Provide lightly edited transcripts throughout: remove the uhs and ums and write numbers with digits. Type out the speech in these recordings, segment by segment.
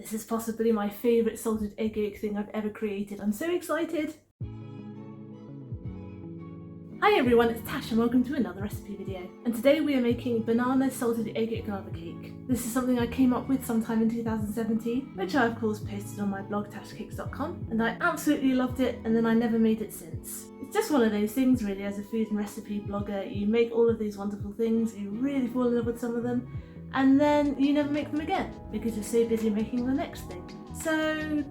This is possibly my favourite salted egg yolk thing I've ever created. I'm so excited! Hi everyone, it's Tash and welcome to another recipe video. And today we are making banana salted egg yolk lava cake. This is something I came up with sometime in 2017, which I of course posted on my blog tashcakes.com, and I absolutely loved it, and then I never made it since. It's just one of those things really, as a food and recipe blogger. You make all of these wonderful things, you really fall in love with some of them, and then you never make them again because you're so busy making the next thing. So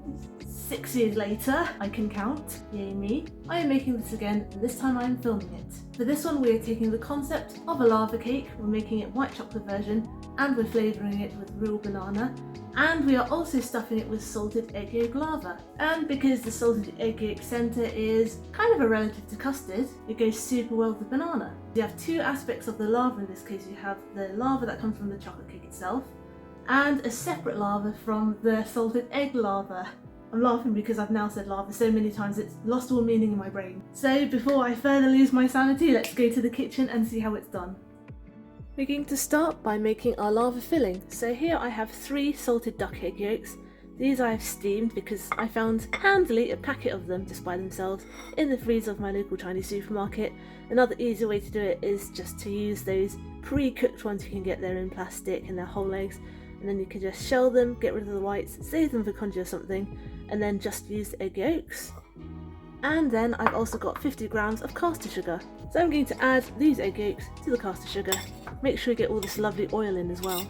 6 years later, I can count, yay me, I am making this again, and this time I am filming it. For this one we are taking the concept of a lava cake, we're making it white chocolate version, and we're flavouring it with real banana, and we are also stuffing it with salted egg yolk lava. And because the salted egg yolk centre is kind of a relative to custard, it goes super well with the banana. You have two aspects of the lava in this case. You have the lava that comes from the chocolate cake itself, and a separate lava from the salted egg lava. I'm laughing because I've now said lava so many times it's lost all meaning in my brain. So before I further lose my sanity, let's go to the kitchen and see how it's done. We're going to start by making our lava filling. So here I have 3 salted duck egg yolks. These I have steamed because I found handily a packet of them just by themselves in the freezer of my local Chinese supermarket. Another easy way to do it is just to use those pre-cooked ones you can get there in plastic and they're whole eggs. And then you can just shell them, get rid of the whites, save them for congee or something, and then just use the egg yolks. And then I've also got 50 grams of caster sugar. So I'm going to add these egg yolks to the caster sugar. Make sure you get all this lovely oil in as well.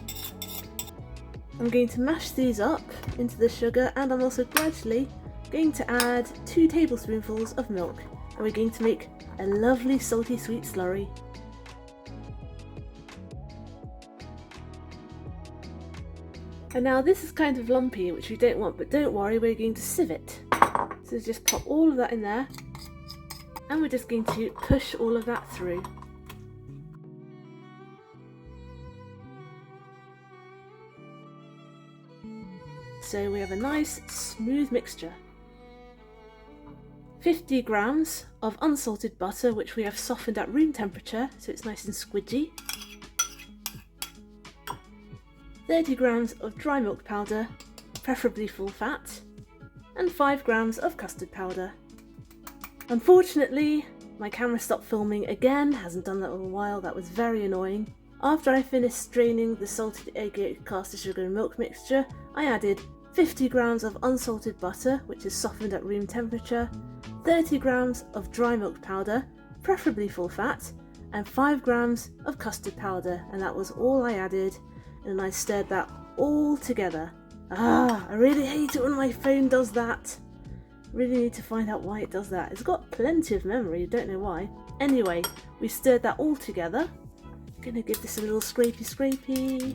I'm going to mash these up into the sugar, and I'm also gradually going to add 2 tablespoonfuls of milk. And we're going to make a lovely salty sweet slurry. And now this is kind of lumpy, which we don't want, but don't worry, we're going to sieve it. So just pop all of that in there, and we're just going to push all of that through. So we have a nice smooth mixture. 50 grams of unsalted butter, which we have softened at room temperature, so it's nice and squidgy. 30 grams of dry milk powder, preferably full fat, and 5 grams of custard powder. Unfortunately, my camera stopped filming again, hasn't done that in a while, that was very annoying. After I finished straining the salted egg yolk, caster sugar and milk mixture, I added 50 grams of unsalted butter, which is softened at room temperature, 30 grams of dry milk powder, preferably full fat, and 5 grams of custard powder, and that was all I added. And I stirred that all together. I really hate it when my phone does that. Really need to find out why it does that. It's got plenty of memory, don't know why. Anyway, we stirred that all together. Gonna give this a little scrapey.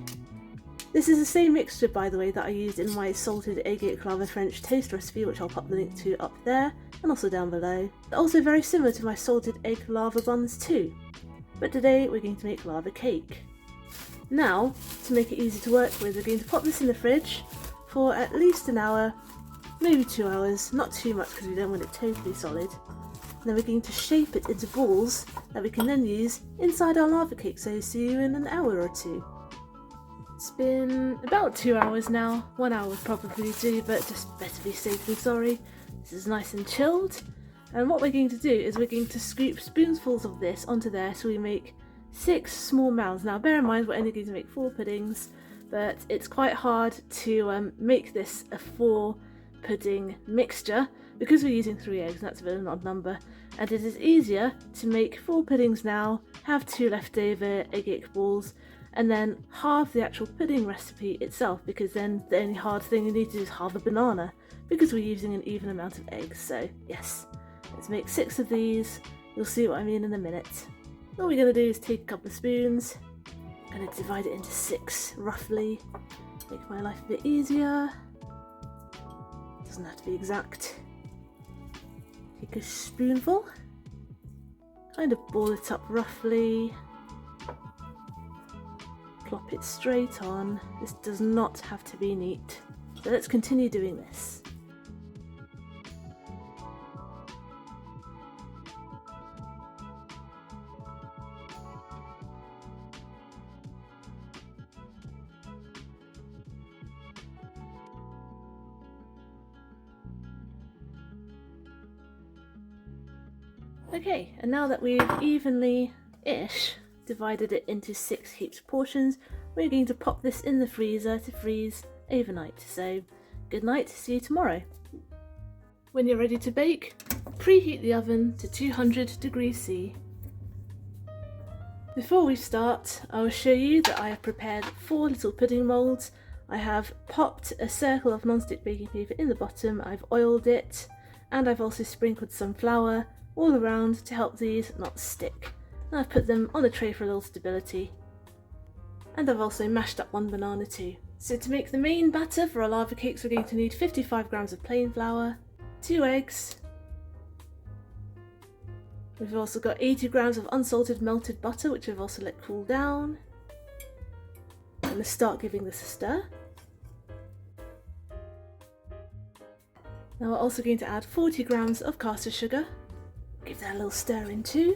This is the same mixture, by the way, that I used in my salted egg yolk lava French toast recipe, which I'll pop the link to up there and also down below. Also very similar to my salted egg lava buns too. But today we're going to make lava cake. Now, to make it easy to work with, we're going to pop this in the fridge for at least an hour, maybe 2 hours, not too much because we don't want it totally solid. And then we're going to shape it into balls that we can then use inside our lava cake, so see you in an hour or 2. It's been about 2 hours now. 1 hour would probably do, but just better be safe than sorry. This is nice and chilled. And what we're going to do is we're going to scoop spoonfuls of this onto there so we make 6 small mounds. Now bear in mind we're only going to make 4 puddings, but it's quite hard to make this a 4 pudding mixture because we're using 3 eggs, and that's a bit of an odd number, and it is easier to make 4 puddings now, have 2 leftover egg yolk balls, and then halve the actual pudding recipe itself, because then the only hard thing you need to do is halve a banana because we're using an even amount of eggs. So yes, let's make 6 of these. You'll see what I mean in a minute. All we're going to do is take a couple of spoons, I'm going to divide it into 6 roughly, make my life a bit easier, doesn't have to be exact. Take a spoonful, kind of ball it up roughly, plop it straight on. This does not have to be neat, so let's continue doing this. Okay, and now that we've evenly-ish divided it into 6 heaped portions, we're going to pop this in the freezer to freeze overnight. So good night, see you tomorrow. When you're ready to bake, preheat the oven to 200 degrees C. Before we start, I will show you that I have prepared 4 little pudding moulds. I have popped a circle of non-stick baking paper in the bottom, I've oiled it, and I've also sprinkled some flour all around to help these not stick. And I've put them on a tray for a little stability. And I've also mashed up 1 banana too. So to make the main batter for our lava cakes, we're going to need 55 grams of plain flour, 2 eggs. We've also got 80 grams of unsalted melted butter, which we've also let cool down. I'm going to start giving this a stir. Now we're also going to add 40 grams of caster sugar. Give that a little stir in too.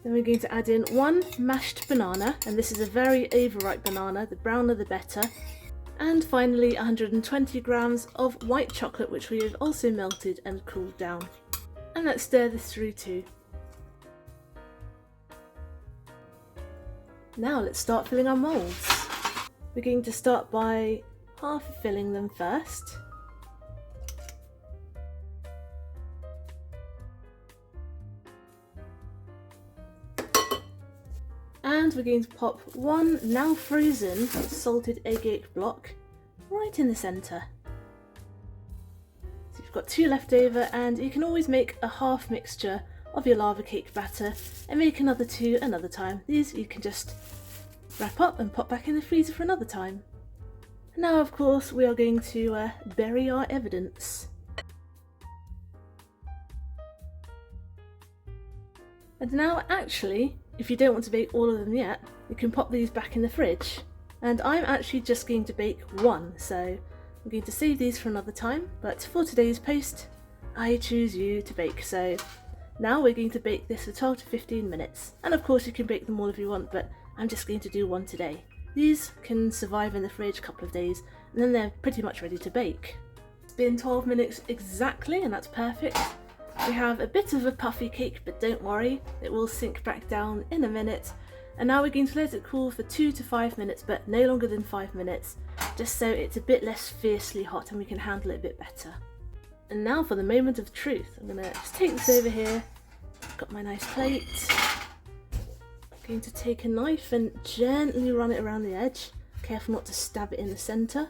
Then we're going to add in 1 mashed banana, and this is a very overripe banana, the browner the better. And finally 120 grams of white chocolate, which we have also melted and cooled down. And let's stir this through too. Now let's start filling our moulds. We're going to start by half filling them first. And we're going to pop 1 now frozen salted egg yolk block right in the centre. So you've got 2 left over, and you can always make a half mixture of your lava cake batter and make another 2 another time. These you can just wrap up and pop back in the freezer for another time. And now of course we are going to bury our evidence. And now actually, if you don't want to bake all of them yet, you can pop these back in the fridge. And I'm actually just going to bake 1, so I'm going to save these for another time, but for today's post, I choose you to bake. So now we're going to bake this for 12 to 15 minutes. And of course you can bake them all if you want, but I'm just going to do 1 today. These can survive in the fridge a couple of days, and then they're pretty much ready to bake. It's been 12 minutes exactly, and that's perfect. We have a bit of a puffy cake, but don't worry, it will sink back down in a minute. And now we're going to let it cool for 2 to 5 minutes, but no longer than 5 minutes, just so it's a bit less fiercely hot and we can handle it a bit better. And now for the moment of truth. I'm going to just take this over here. I've got my nice plate. I'm going to take a knife and gently run it around the edge. Careful not to stab it in the centre.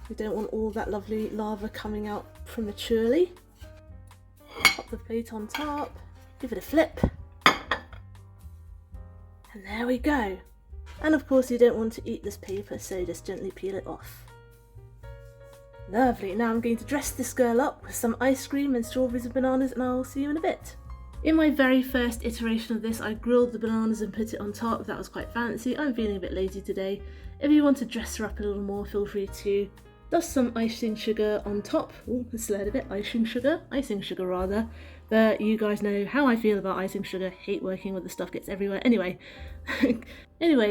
We don't want all that lovely lava coming out prematurely. Pop the plate on top, give it a flip, and there we go. And of course you don't want to eat this paper, so just gently peel it off. Lovely, now I'm going to dress this girl up with some ice cream and strawberries and bananas, and I'll see you in a bit. In my very first iteration of this, I grilled the bananas and put it on top. That was quite fancy. I'm feeling a bit lazy today. If you want to dress her up a little more, feel free to dust some icing sugar on top. Oh, I slurred a bit. Icing sugar rather. But you guys know how I feel about icing sugar. Hate working with the stuff gets everywhere. Anyway,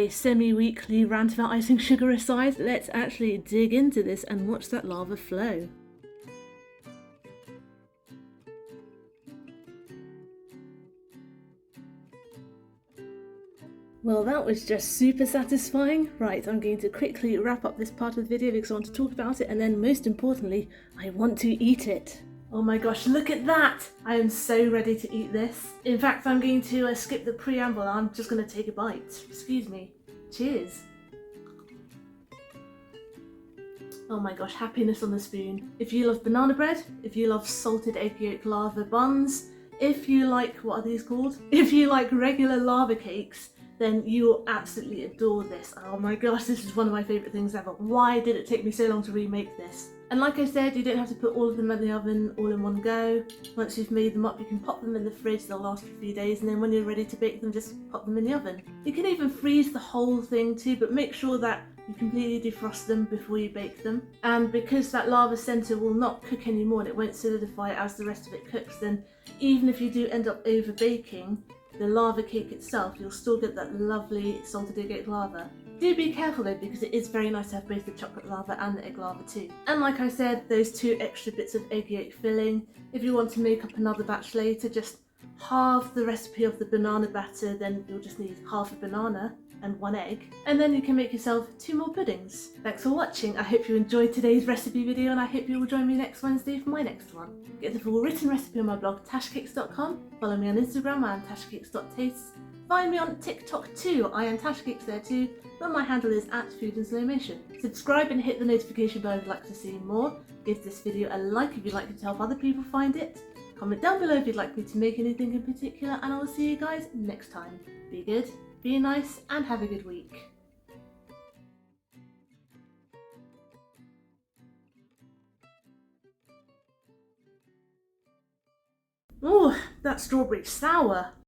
semi-weekly rant about icing sugar aside, let's actually dig into this and watch that lava flow. Well, that was just super satisfying. Right, I'm going to quickly wrap up this part of the video because I want to talk about it, and then most importantly, I want to eat it. Oh my gosh, look at that! I am so ready to eat this. In fact, I'm going to skip the preamble. I'm just going to take a bite. Excuse me. Cheers. Oh my gosh, happiness on the spoon. If you love banana bread, if you love salted egg yolk lava buns, if you like, what are these called? If you like regular lava cakes, then you will absolutely adore this. Oh my gosh, this is one of my favourite things ever. Why did it take me so long to remake this? And like I said, you don't have to put all of them in the oven all in one go. Once you've made them up, you can pop them in the fridge, they'll last for a few days, and then when you're ready to bake them, just pop them in the oven. You can even freeze the whole thing too, but make sure that you completely defrost them before you bake them. And because that lava centre will not cook anymore and it won't solidify as the rest of it cooks, then even if you do end up over baking the lava cake itself, you'll still get that lovely salted egg yolk lava. Do be careful though, because it is very nice to have both the chocolate lava and the egg lava too. And like I said, those 2 extra bits of egg yolk filling. If you want to make up another batch later, just halve the recipe of the banana batter, then you'll just need half a banana and 1 egg, and then you can make yourself 2 more puddings. Thanks for watching. I hope you enjoyed today's recipe video, and I hope you will join me next Wednesday for my next one. Get the full written recipe on my blog tashcakes.com, follow me on Instagram, I am tashcakes.tastes, find me on TikTok too, I am tashcakes there too, but my handle is @foodinslowmotion. Subscribe and hit the notification bell if you'd like to see more. Give this video a like if you'd like it to help other people find it. Comment down below if you'd like me to make anything in particular, and I will see you guys next time. Be good, be nice, and have a good week. Oh, that strawberry's sour.